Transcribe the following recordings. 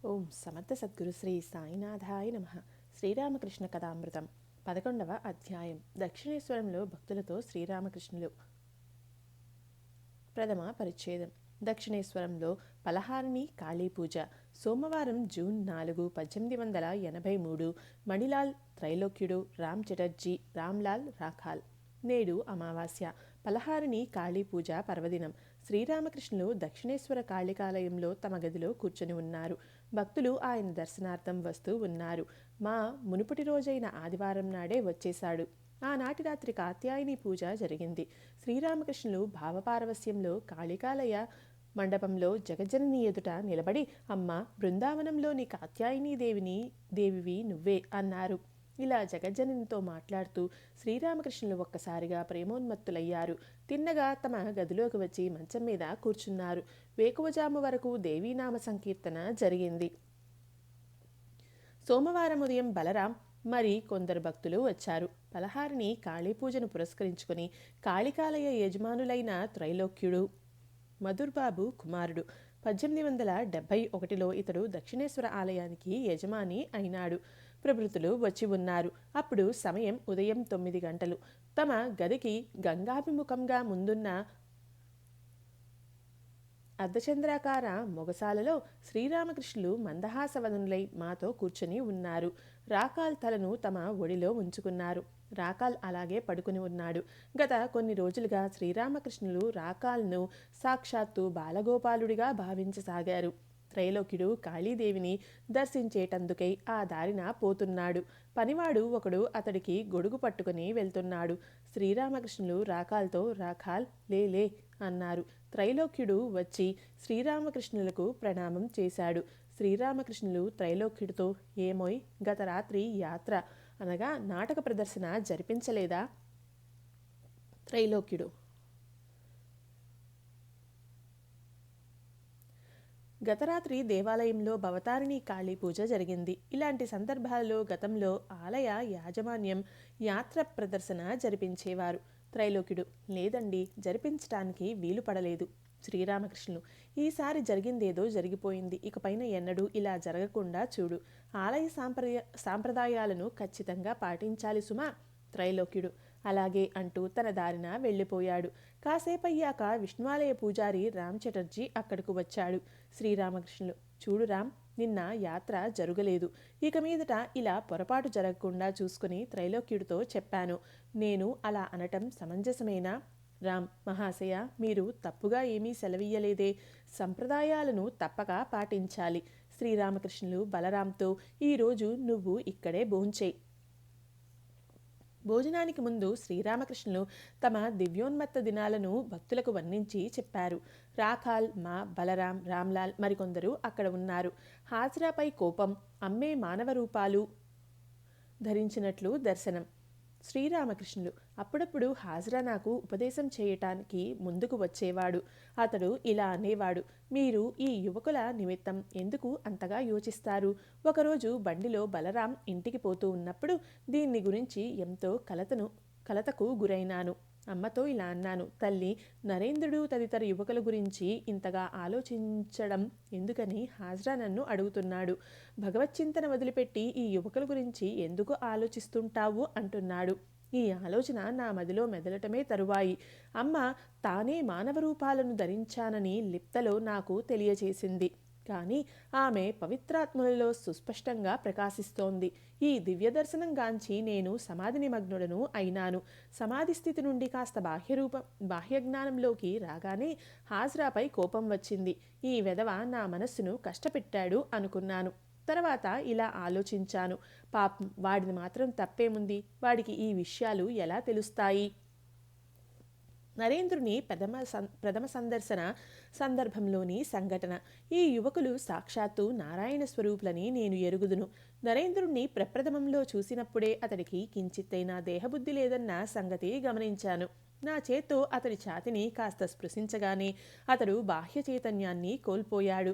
ఓం సమర్థ సద్గురు శ్రీ సాయినాథాయ నమః. శ్రీరామకృష్ణ కథామృతం 11వ అధ్యాయం. దక్షిణేశ్వరంలో భక్తులతో శ్రీరామకృష్ణులు. ప్రథమ పరిచ్ఛేదం. దక్షిణేశ్వరంలో పలహారిణి కాళీపూజ. సోమవారం జూన్ 4, 1883. మణిలాల్ త్రైలోక్యుడు, రామ్ చటర్జీ, రామ్లాల్ రాఖాల్. నేడు అమావాస్య. పలహారిణి కాళీపూజ పర్వదినం. శ్రీరామకృష్ణులు దక్షిణేశ్వర కాళికాలయంలో తమ గదిలో కూర్చొని ఉన్నారు. భక్తులు ఆయన దర్శనార్థం వస్తూ ఉన్నారు. మా మునుపటి రోజైన ఆదివారం నాడే వచ్చేశాడు. ఆనాటి రాత్రి కాత్యాయని పూజ జరిగింది. శ్రీరామకృష్ణులు భావపారవస్యంలో కాళికాలయ మండపంలో జగజ్జనని ఎదుట నిలబడి, అమ్మ, బృందావనంలోని కాత్యాయని దేవివి నువ్వే అన్నారు. ఇలా జగజ్జననితో మాట్లాడుతూ శ్రీరామకృష్ణులు ఒక్కసారిగా ప్రేమోన్మత్తులయ్యారు. తిన్నగా తమ గదిలోకి వచ్చి మంచం మీద కూర్చున్నారు. వేకువజాము వరకు దేవీనామ సంకీర్తన జరిగింది. సోమవారం ఉదయం బలరాం మరి కొందరు భక్తులు వచ్చారు. పలహారిని కాళీపూజను పురస్కరించుకుని కాళికాలయ యజమానులైన త్రైలోక్యుడు మధుర్బాబు కుమారుడు. 1871లో ఇతడు దక్షిణేశ్వర ఆలయానికి యజమాని అయినాడు. ప్రభృతులు వచ్చి ఉన్నారు. అప్పుడు సమయం ఉదయం 9 గంటలు. తమ గదికి గంగాభిముఖంగా ముందున్న అర్ధచంద్రాకార మొగసాలలో శ్రీరామకృష్ణులు మందహాసవదనులై మాతో కూర్చొని ఉన్నారు. రాకాల్ తలను తమ ఒడిలో ఉంచుకున్నారు. రాకాల్ అలాగే పడుకుని ఉన్నాడు. గత కొన్ని రోజులుగా శ్రీరామకృష్ణులు రాకాల్ను సాక్షాత్తు బాలగోపాలుడిగా భావించసాగారు. త్రైలోక్యుడు కాళీదేవిని దర్శించేటందుకై ఆ దారిన పోతున్నాడు. పనివాడు ఒకడు అతడికి గొడుగు పట్టుకుని వెళ్తున్నాడు. శ్రీరామకృష్ణులు రాకాల్తో, రాకాల్, లే అన్నారు. త్రైలోక్యుడు వచ్చి శ్రీరామకృష్ణులకు ప్రణామం చేశాడు. శ్రీరామకృష్ణులు త్రైలోక్యుడితో, ఏమోయ్, గత రాత్రి యాత్ర అనగా నాటక ప్రదర్శన జరిపించలేదా? త్రైలోక్యుడు, గతరాత్రి దేవాలయంలో భవతారిణి కాళీ పూజ జరిగింది. ఇలాంటి సందర్భాలలో గతంలో ఆలయ యాజమాన్యం యాత్ర ప్రదర్శన జరిపించేవారు. త్రైలోక్యుడు, లేదండి, జరిపించటానికి వీలు పడలేదు. శ్రీరామకృష్ణులు, ఈసారి జరిగిందేదో జరిగిపోయింది. ఇకపైన ఎన్నడూ ఇలా జరగకుండా చూడు. ఆలయ సాంప్రదాయాలను ఖచ్చితంగా పాటించాలి సుమా. త్రైలోక్యుడు, అలాగే అంటూ తన దారిన వెళ్ళిపోయాడు. కాసేపయ్యాక విష్ణువాలయ పూజారి రామ్ చటర్జీ అక్కడకు వచ్చాడు. శ్రీరామకృష్ణులు, చూడు రామ్, నిన్న యాత్ర జరగలేదు. ఇక మీదట ఇలా పొరపాటు జరగకుండా చూసుకుని త్రైలోక్యుడితో చెప్పాను. నేను అలా అనటం సమంజసమేనా? రామ్, మహాశయ, మీరు తప్పుగా ఏమీ సెలవీయలేదే. సంప్రదాయాలను తప్పక పాటించాలి. శ్రీరామకృష్ణులు బలరాంతో, ఈరోజు నువ్వు ఇక్కడే భోంచేయి. భోజనానికి ముందు శ్రీరామకృష్ణులు తమ దివ్యోన్మత్త దినాలను భక్తులకు వర్ణించి చెప్పారు. రాఖాల్, మా, బలరాం, రామ్లాల్ మరికొందరు అక్కడ ఉన్నారు. హాజరాపై కోపం, అమ్మే మానవ రూపాలు ధరించినట్లు దర్శనం. శ్రీరామకృష్ణులు, అప్పుడప్పుడు హాజరా నాకు ఉపదేశం చేయటానికి ముందుకు వచ్చేవాడు. అతడు ఇలా అనేవాడు, మీరు ఈ యువకుల నిమిత్తం ఎందుకు అంతగా యోచిస్తారు? ఒకరోజు బండిలో బలరాం ఇంటికి పోతూ ఉన్నప్పుడు దీన్ని గురించి ఎంతో కలతకు గురైనాను. అమ్మతో ఇలా అన్నాను, తల్లి, నరేంద్రుడు తదితర యువకుల గురించి ఇంతగా ఆలోచించడం ఎందుకని హాజరా నన్ను అడుగుతున్నాడు. భగవచ్చింతన వదిలిపెట్టి ఈ యువకుల గురించి ఎందుకు ఆలోచిస్తుంటావు అంటున్నాడు. ఈ ఆలోచన నా మదిలో మెదలటమే తరువాయి అమ్మ తానే మానవ రూపాలను ధరించానని లిప్తలో నాకు తెలియచేసింది. కానీ ఆమె పవిత్రాత్మలలో సుస్పష్టంగా ప్రకాశిస్తోంది. ఈ దివ్య దర్శనం గాంచి నేను సమాధి నిమగ్నుడను అయినాను. సమాధి స్థితి నుండి కాస్త బాహ్యజ్ఞానంలోకి రాగానే హాజరాపై కోపం వచ్చింది. ఈ వెధవ నా మనస్సును కష్టపెట్టాడు అనుకున్నాను. తర్వాత ఇలా ఆలోచించాను, పాపం, వాడిని మాత్రం తప్పేముంది? వాడికి ఈ విషయాలు ఎలా తెలుస్తాయి? నరేంద్రుని ప్రథమ సందర్శన సందర్భంలోని సంఘటన. ఈ యువకులు సాక్షాత్తు నారాయణ స్వరూపులని నేను ఎరుగుదును. నరేంద్రుణ్ణి ప్రప్రథమంలో చూసినప్పుడే అతడికి కించిత్తైనా దేహబుద్ధి లేదన్న సంగతి గమనించాను. నా చేత్తో అతడి ఛాతిని కాస్త స్పృశించగానే అతడు బాహ్య చైతన్యాన్ని కోల్పోయాడు.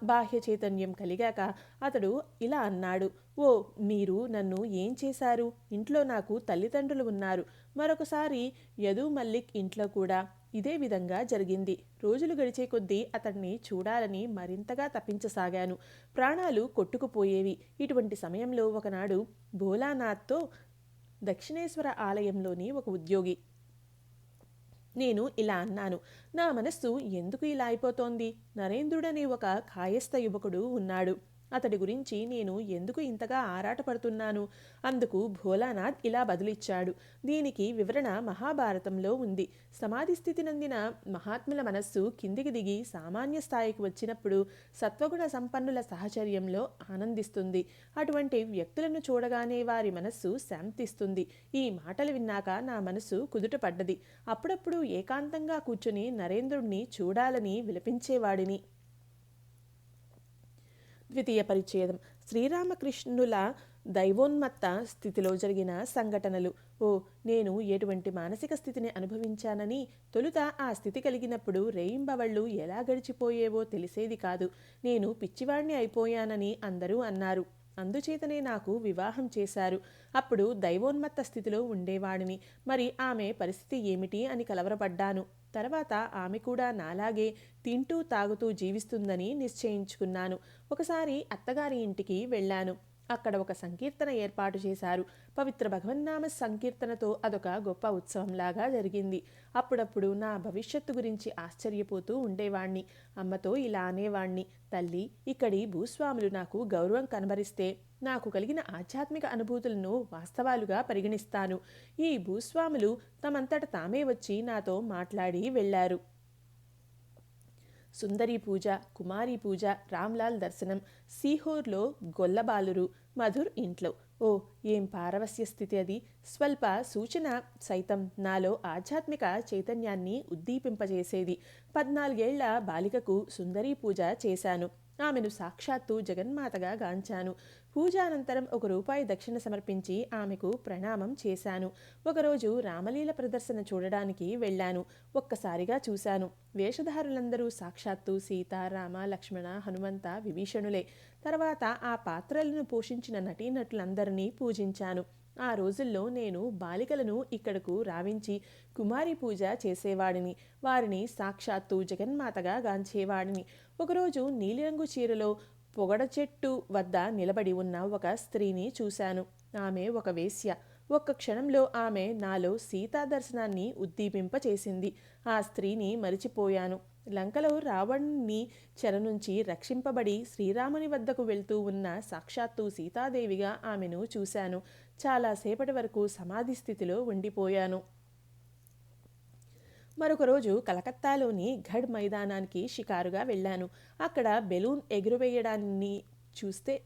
బాహ్య చైతన్యం కలిగాక అతడు ఇలా అన్నాడు, ఓ, మీరు నన్ను ఏం చేశారు? ఇంట్లో నాకు తల్లిదండ్రులు ఉన్నారు. మరొకసారి యదు మల్లిక్ ఇంట్లో కూడా ఇదే విధంగా జరిగింది. రోజులు గడిచే కొద్దీ అతన్ని చూడాలని మరింతగా తప్పించసాగాను. ప్రాణాలు కొట్టుకుపోయేవి. ఇటువంటి సమయంలో ఒకనాడు భోలానాథ్తో దక్షిణేశ్వర ఆలయంలోని ఒక ఉద్యోగి నేను ఇలా అన్నాను. నా మనస్సు ఎందుకు ఇలా అయిపోతోంది? నరేంద్రుడనే ఒక కాయస్థ యువకుడు ఉన్నాడు. అతడి గురించి నేను ఎందుకు ఇంతగా ఆరాటపడుతున్నాను? అందుకు భోలానాథ్ ఇలా బదులిచ్చాడు. దీనికి వివరణ మహాభారతంలో ఉంది. సమాధి స్థితి నందిన మహాత్ముల మనస్సు కిందికి దిగి సామాన్య స్థాయికి వచ్చినప్పుడు సత్వగుణ సంపన్నుల సహచర్యంలో ఆనందిస్తుంది. అటువంటి వ్యక్తులను చూడగానే వారి మనస్సు శాంతిస్తుంది. ఈ మాటలు విన్నాక నా మనస్సు కుదుటపడ్డది. అప్పుడప్పుడు ఏకాంతంగా కూర్చుని నరేంద్రుణ్ణి చూడాలని విలపించేవాడిని. ద్వితీయ పరిచ్ఛేదం. శ్రీరామకృష్ణుల దైవోన్మత్త స్థితిలో జరిగిన సంఘటనలు. నేను ఎటువంటి మానసిక స్థితిని అనుభవించానని, తొలుత ఆ స్థితి కలిగినప్పుడు రేయింబవళ్ళు ఎలా గడిచిపోయేవో తెలిసేది కాదు. నేను పిచ్చివాణ్ణి అయిపోయానని అందరూ అన్నారు. అందుచేతనే నాకు వివాహం చేశారు. అప్పుడు దైవోన్మత్త స్థితిలో ఉండేవాడిని. మరి ఆమె పరిస్థితి ఏమిటి అని కలవరపడ్డాను. తర్వాత ఆమె కూడా నాలాగే తింటూ తాగుతూ జీవిస్తుందని నిశ్చయించుకున్నాను. ఒకసారి అత్తగారి ఇంటికి వెళ్ళాను. అక్కడ ఒక సంకీర్తన ఏర్పాటు చేశారు. పవిత్ర భగవన్నామ సంకీర్తనతో అదొక గొప్ప ఉత్సవంలాగా జరిగింది. అప్పుడప్పుడు నా భవిష్యత్తు గురించి ఆశ్చర్యపోతూ ఉండేవాణ్ణి. అమ్మతో ఇలా అనేవాణ్ణి, తల్లి, ఇక్కడి భూస్వాములు నాకు గౌరవం కనబరిస్తే నాకు కలిగిన ఆధ్యాత్మిక అనుభూతులను వాస్తవాలుగా పరిగణిస్తాను. ఈ భూస్వాములు తమంతట తామే వచ్చి నాతో మాట్లాడి వెళ్ళారు. సుందరి పూజ, కుమారి పూజ, రామ్లాల్ దర్శనం, సీహోర్లో గొల్లబాలురు, మధుర్ ఇంట్లో. ఏం పారవస్య స్థితి అది! స్వల్ప సూచన సైతం నాలో ఆధ్యాత్మిక చైతన్యాన్ని ఉద్దీపింపజేసేది. 14 ఏళ్ల బాలికకు సుందరీ పూజ చేశాను. ఆమెను సాక్షాత్తు జగన్మాతగా గాంచాను. పూజానంతరం ₹1 దక్షిణ సమర్పించి ఆమెకు ప్రణామం చేశాను. ఒకరోజు రామలీల ప్రదర్శన చూడడానికి వెళ్ళాను. ఒక్కసారిగా చూశాను. వేషధారులందరూ సాక్షాత్తు సీత, రామ, లక్ష్మణ, హనుమంత, విభీషణులే. తర్వాత ఆ పాత్రలను పోషించిన నటీనటులందరినీ పూజించాను. ఆ రోజుల్లో నేను బాలికలను ఇక్కడకు రావించి కుమారి పూజ చేసేవాడిని. వారిని సాక్షాత్తు జగన్మాతగా గాంచేవాడిని. ఒకరోజు నీలిరంగు చీరలో పొగడ చెట్టు వద్ద నిలబడి ఉన్న ఒక స్త్రీని చూశాను. ఆమె ఒక వేశ్య. ఒక్క క్షణంలో ఆమె నాలో సీతా దర్శనాన్ని ఉద్దీపింపచేసింది. ఆ స్త్రీని మరిచిపోయాను. లంకలో రావణుని చెర నుంచి రక్షింపబడి శ్రీరాముని వద్దకు వెళ్తూ ఉన్న సాక్షాత్తు సీతాదేవిగా ఆమెను చూశాను. చాలాసేపటి వరకు సమాధి స్థితిలో ఉండిపోయాను. మరొక రోజు కలకత్తాలోని ఘడ్ మైదానానికి షికారుగా వెళ్ళాను. అక్కడ బెలూన్ ఎగురవేయడాన్ని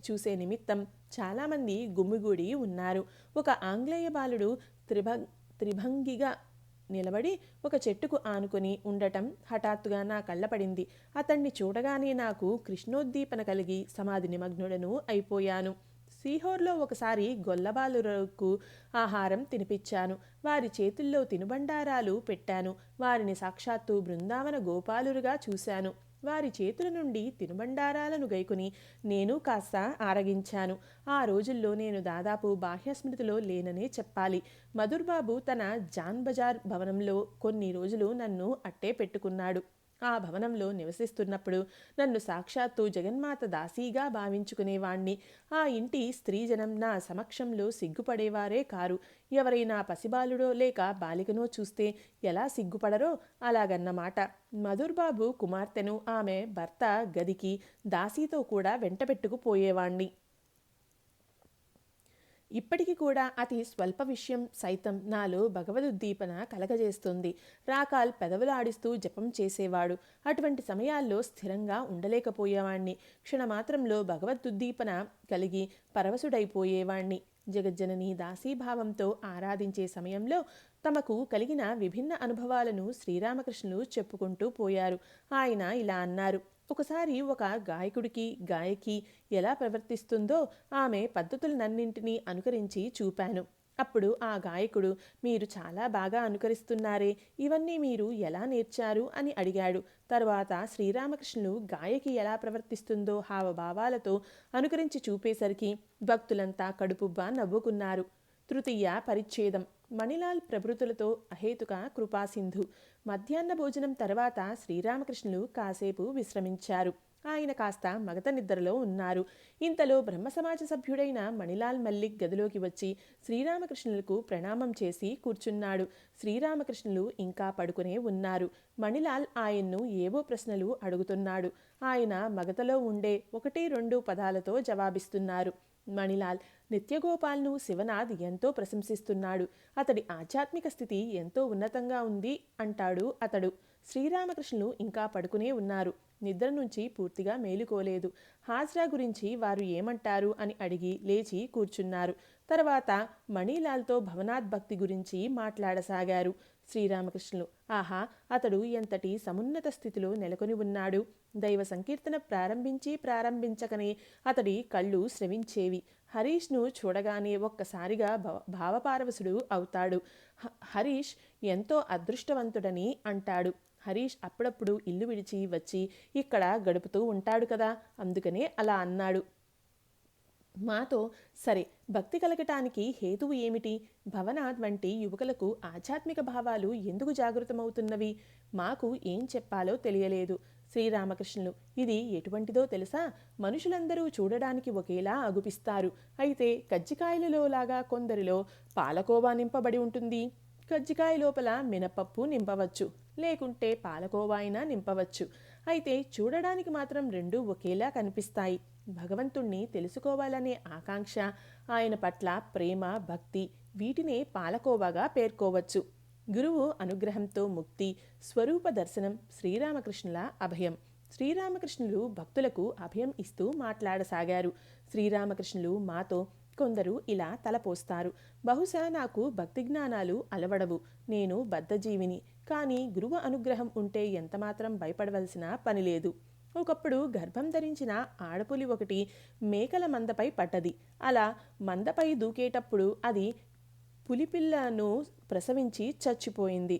చూసే నిమిత్తం చాలామంది గుమ్మిగూడి ఉన్నారు. ఒక ఆంగ్లేయ బాలుడు త్రిభంగిగా నిలబడి ఒక చెట్టుకు ఆనుకొని ఉండటం హఠాత్తుగా నా కళ్ళపడింది. అతన్ని చూడగానే నాకు కృష్ణోద్దీపన కలిగి సమాధి నిమగ్నుడను అయిపోయాను. సీహోర్లో ఒకసారి గొల్లబాలురకు ఆహారం తినిపించాను. వారి చేతుల్లో తినుబండారాలు పెట్టాను. వారిని సాక్షాత్తు బృందావన గోపాలురుగా చూశాను. వారి చేతుల నుండి తినుబండారాలను గైకుని నేను కాస్త ఆరగించాను. ఆ రోజుల్లో నేను దాదాపు బాహ్యస్మృతిలో లేననే చెప్పాలి. మధుర్బాబు తన జాన్ బజార్ భవనంలో కొన్ని రోజులు నన్ను అట్టే పెట్టుకున్నాడు. ఆ భవనంలో నివసిస్తున్నప్పుడు నన్ను సాక్షాత్తు జగన్మాత దాసీగా భావించుకునేవాణ్ణి. ఆ ఇంటి స్త్రీజనం నా సమక్షంలో సిగ్గుపడేవారే కారు. ఎవరైనా పసిబాలుడో లేక బాలికనో చూస్తే ఎలా సిగ్గుపడరో అలాగన్నమాట. మధుర్బాబు కుమార్తెను ఆమె భర్త గదికి దాసీతో కూడా వెంటబెట్టుకుపోయేవాణ్ణి. ఇప్పటికి కూడా అతి స్వల్ప విషయం సైతం నాలో భగవదుద్దీపన కలగజేస్తుంది. రాకాల్ పెదవులు ఆడిస్తూ జపం చేసేవాడు. అటువంటి సమయాల్లో స్థిరంగా ఉండలేకపోయేవాణ్ణి. క్షణమాత్రంలో భగవదుద్దీపన కలిగి పరవశుడైపోయేవాణ్ణి. జగజ్జనని దాసీభావంతో ఆరాధించే సమయంలో తమకు కలిగిన విభిన్న అనుభవాలను శ్రీరామకృష్ణులు చెప్పుకుంటూ పోయారు. ఆయన ఇలా అన్నారు. ఒకసారి ఒక గాయకుడికి గాయకి ఎలా ప్రవర్తిస్తుందో ఆమె పద్ధతులనన్నింటినీ అనుకరించి చూపాను. అప్పుడు ఆ గాయకుడు, మీరు చాలా బాగా అనుకరిస్తున్నారే, ఇవన్నీ మీరు ఎలా నేర్చారు అని అడిగాడు. తర్వాత శ్రీరామకృష్ణులు గాయకి ఎలా ప్రవర్తిస్తుందో హావభావాలతో అనుకరించి చూపేసరికి భక్తులంతా కడుపుబ్బా నవ్వుకున్నారు. తృతీయ పరిచ్ఛేదం. మణిలాల్ ప్రభృతులతో అహేతుక కృపాసింధు. మధ్యాహ్న భోజనం తర్వాత శ్రీరామకృష్ణులు కాసేపు విశ్రమించారు. ఆయన కాస్త మగత నిద్రలో ఉన్నారు. ఇంతలో బ్రహ్మసమాజ సభ్యుడైన మణిలాల్ మల్లిక్ గదిలోకి వచ్చి శ్రీరామకృష్ణులకు ప్రణామం చేసి కూర్చున్నాడు. శ్రీరామకృష్ణులు ఇంకా పడుకునే ఉన్నారు. మణిలాల్ ఆయన్ను ఏవో ప్రశ్నలు అడుగుతున్నాడు. ఆయన మగతలో ఉండే 1-2 పదాలతో జవాబిస్తున్నారు. మణిలాల్, నిత్యగోపాల్ను శివనాథ్ ఎంతో ప్రశంసిస్తున్నాడు. అతడి ఆధ్యాత్మిక స్థితి ఎంతో ఉన్నతంగా ఉంది అంటాడు అతడు. శ్రీరామకృష్ణులు ఇంకా పడుకునే ఉన్నారు. నిద్ర నుంచి పూర్తిగా మేలుకోలేదు. హాజ్రా గురించి వారు ఏమంటారు అని అడిగి లేచి కూర్చున్నారు. తర్వాత మణిలాల్తో భవనాథ్ భక్తి గురించి మాట్లాడసాగారు శ్రీరామకృష్ణులు. ఆహా, అతడు ఎంతటి సమున్నత స్థితిలో నెలకొని ఉన్నాడు. దైవ సంకీర్తన ప్రారంభించకనే అతడి కళ్ళు స్రవించేవి. హరీష్ను చూడగానే ఒక్కసారిగా భావపారవశుడు అవుతాడు. హరీష్ ఎంతో అదృష్టవంతుడని అంటాడు. హరీష్ అప్పుడప్పుడు ఇల్లు విడిచి వచ్చి ఇక్కడ గడుపుతూ ఉంటాడు కదా, అందుకనే అలా అన్నాడు. మాతో సరే, భక్తి కలగటానికి హేతువు ఏమిటి? భవనాథ్ వంటి యువకులకు ఆధ్యాత్మిక భావాలు ఎందుకు జాగృతమవుతున్నవి? మాకు ఏం చెప్పాలో తెలియలేదు. శ్రీరామకృష్ణులు, ఇది ఎటువంటిదో తెలుసా? మనుషులందరూ చూడడానికి ఒకేలా అగుపిస్తారు. అయితే కజ్జికాయలలో లాగా కొందరిలో పాలకోవా నింపబడి ఉంటుంది. కజ్జికాయ లోపల మినపప్పు నింపవచ్చు, లేకుంటే పాలకోవా అయినా నింపవచ్చు. అయితే చూడడానికి మాత్రం రెండూ ఒకేలా కనిపిస్తాయి. భగవంతుణ్ణి తెలుసుకోవాలనే ఆకాంక్ష, ఆయన పట్ల ప్రేమ, భక్తి, వీటినే పాలకోవాగా పేర్కోవచ్చు. గురువు అనుగ్రహంతో ముక్తి, స్వరూప దర్శనం శ్రీరామకృష్ణుల అభయం. శ్రీరామకృష్ణులు భక్తులకు అభయం ఇస్తూ మాట్లాడసాగారు. శ్రీరామకృష్ణులు మాతో కొందరు ఇలా తలపోస్తారు. బహుశా నాకు భక్తి జ్ఞానాలు అలవడవు. నేను బద్ధజీవిని. కానీ గురువు అనుగ్రహం ఉంటే ఎంతమాత్రం భయపడవలసిన పని లేదు. ఒకప్పుడు గర్భం ధరించిన ఆడపులి ఒకటి మేకల మందపై పడ్డది. అలా మందపై దూకేటప్పుడు అది పులిపిల్లను ప్రసవించి చచ్చిపోయింది.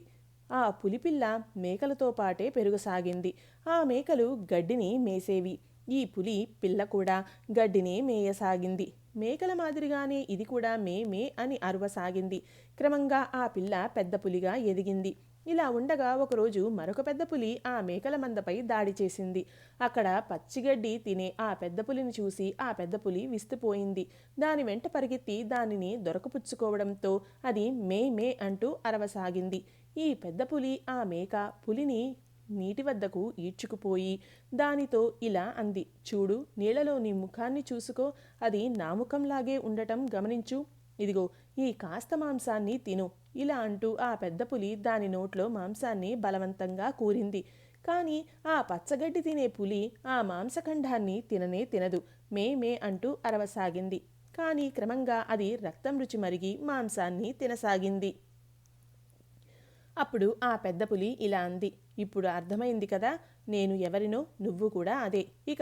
ఆ పులిపిల్ల మేకలతో పాటే పెరుగసాగింది. ఆ మేకలు గడ్డిని మేసేవి. ఈ పులి పిల్ల కూడా గడ్డినే మేయసాగింది. మేకల మాదిరిగానే ఇది కూడా మే మే అని అరవసాగింది. క్రమంగా ఆ పిల్ల పెద్ద పులిగా ఎదిగింది. ఇలా ఉండగా ఒకరోజు మరొక పెద్ద పులి ఆ మేకల మందపై దాడి చేసింది. అక్కడ పచ్చిగడ్డి తినే ఆ పెద్ద పులిని చూసి ఆ పెద్ద పులి విస్తుపోయింది. దాని వెంట పరిగెత్తి దానిని దొరకపుచ్చుకోవడంతో అది మే మే అంటూ అరవసాగింది. ఈ పెద్ద పులి ఆ మేక పులిని నీటి వద్దకు ఈడ్చుకుపోయి దానితో ఇలా అంది, చూడు, నీళ్లలో నీ ముఖాన్ని చూసుకో, అది నా ముఖంలాగే ఉండటం గమనించు. ఇదిగో ఈ కాస్త మాంసాన్ని తిను. ఇలా అంటూ ఆ పెద్ద పులి దాని నోట్లో మాంసాన్ని బలవంతంగా కూరింది. కానీ ఆ పచ్చగడ్డి తినే పులి ఆ మాంసఖండాన్ని తిననే తినదు. మే మే అంటూ అరవసాగింది. కానీ క్రమంగా అది రక్తం రుచి మరిగి మాంసాన్ని తినసాగింది. అప్పుడు ఆ పెద్ద పులి ఇలా అంది, ఇప్పుడు అర్థమైంది కదా, నేను ఎవరినో, నువ్వు కూడా అదే. ఇక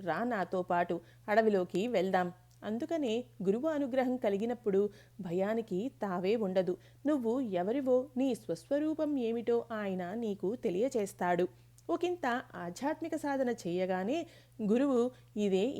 రా నాతో పాటు అడవిలోకి వెళ్దాం. అందుకనే గురువు అనుగ్రహం కలిగినప్పుడు భయానికి తావే ఉండదు. నువ్వు ఎవరివో, నీ స్వస్వరూపం ఏమిటో ఆయన నీకు తెలియచేస్తాడు. ఒకంత ఆధ్యాత్మిక సాధన చేయగానే గురువు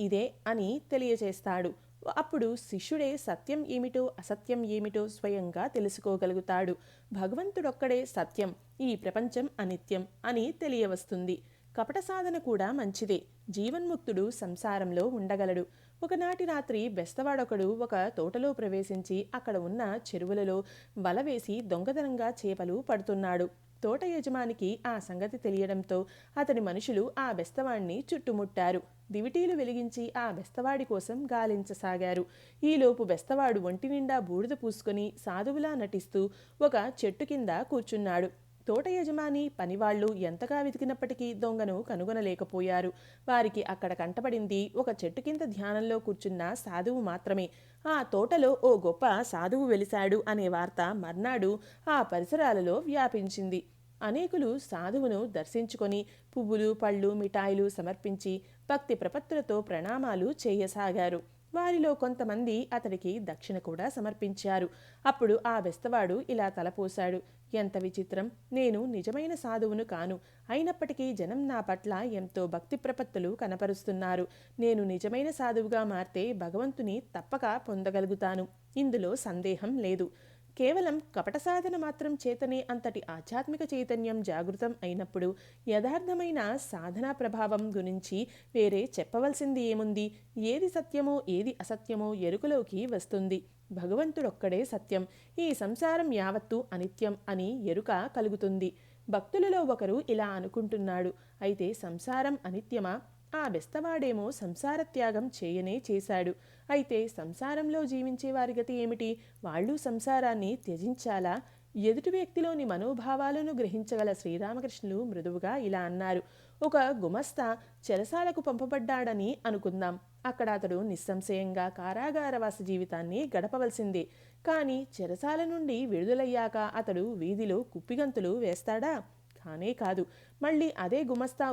ఇదే అని తెలియచేస్తాడు. అప్పుడు శిష్యుడే సత్యం ఏమిటో అసత్యం ఏమిటో స్వయంగా తెలుసుకోగలుగుతాడు. భగవంతుడొక్కడే సత్యం, ఈ ప్రపంచం అనిత్యం అని తెలియవస్తుంది. కపట సాధన కూడా మంచిదే. జీవన్ముక్తుడు సంసారంలో ఉండగలడు. ఒకనాటి రాత్రి బెస్తవాడొకడు ఒక తోటలో ప్రవేశించి అక్కడ ఉన్న చెరువులలో వల వేసి దొంగతనంగా చేపలు పడుతున్నాడు. తోట యజమానికి ఆ సంగతి తెలియడంతో అతడి మనుషులు ఆ బెస్తవాణ్ణి చుట్టుముట్టారు. దివిటీలు వెలిగించి ఆ బెస్తవాడి కోసం గాలించసాగారు. ఈలోపు బెస్తవాడు ఒంటి నిండా బూడిద పూసుకొని సాధువులా నటిస్తూ ఒక చెట్టు కింద కూర్చున్నాడు. తోట యజమాని పనివాళ్లు ఎంతగా వెతికినప్పటికీ దొంగను కనుగొనలేకపోయారు. వారికి అక్కడ కంటపడింది ఒక చెట్టు కింద ధ్యానంలో కూర్చున్న సాధువు మాత్రమే. ఆ తోటలో ఓ గొప్ప సాధువు వెలిశాడు అనే వార్త మర్నాడు ఆ పరిసరాలలో వ్యాపించింది. అనేకులు సాధువును దర్శించుకొని పువ్వులు, పళ్ళు, మిఠాయిలు సమర్పించి భక్తి ప్రపత్తులతో ప్రణామాలు చేయసాగారు. వారిలో కొంతమంది అతడికి దక్షిణ కూడా సమర్పించారు. అప్పుడు ఆ బెస్తవాడు ఇలా తలపోశాడు, ఎంత విచిత్రం! నేను నిజమైన సాధువును కాను. అయినప్పటికీ జనం నా పట్ల ఎంతో భక్తి ప్రపత్తులు కనపరుస్తున్నారు. నేను నిజమైన సాధువుగా మారితే భగవంతుని తప్పక పొందగలుగుతాను. ఇందులో సందేహం లేదు. కేవలం కపట సాధన మాత్రం చేతనే అంతటి ఆధ్యాత్మిక చైతన్యం జాగృతం అయినప్పుడు యథార్థమైన సాధనా ప్రభావం గురించి వేరే చెప్పవలసింది ఏముంది? ఏది సత్యమో ఏది అసత్యమో ఎరుకలోకి వస్తుంది. భగవంతుడొక్కడే సత్యం, ఈ సంసారం యావత్తు అనిత్యం అని ఎరుక కలుగుతుంది. భక్తులలో ఒకరు ఇలా అనుకుంటున్నాడు. అయితే సంసారం అనిత్యమా? ఆ బెస్తవాడేమో సంసార త్యాగం చేయనే చేశాడు. అయితే సంసారంలో జీవించే వారి గతి ఏమిటి? వాళ్ళు సంసారాన్ని త్యజించాలా? ఎదుటి వ్యక్తిలోని మనోభావాలను గ్రహించగల శ్రీరామకృష్ణులు మృదువుగా ఇలా అన్నారు. ఒక గుమస్తా చెరసాలకు పంపబడ్డాడని అనుకుందాం. అక్కడ అతడు నిస్సంశయంగా కారాగారవాస జీవితాన్ని గడపవలసిందే. కానీ చెరసాల నుండి విడుదలయ్యాక అతడు వీధిలో కుప్పిగంతులు వేస్తాడా? కానే కాదు. మళ్ళీ అదే గుమస్తా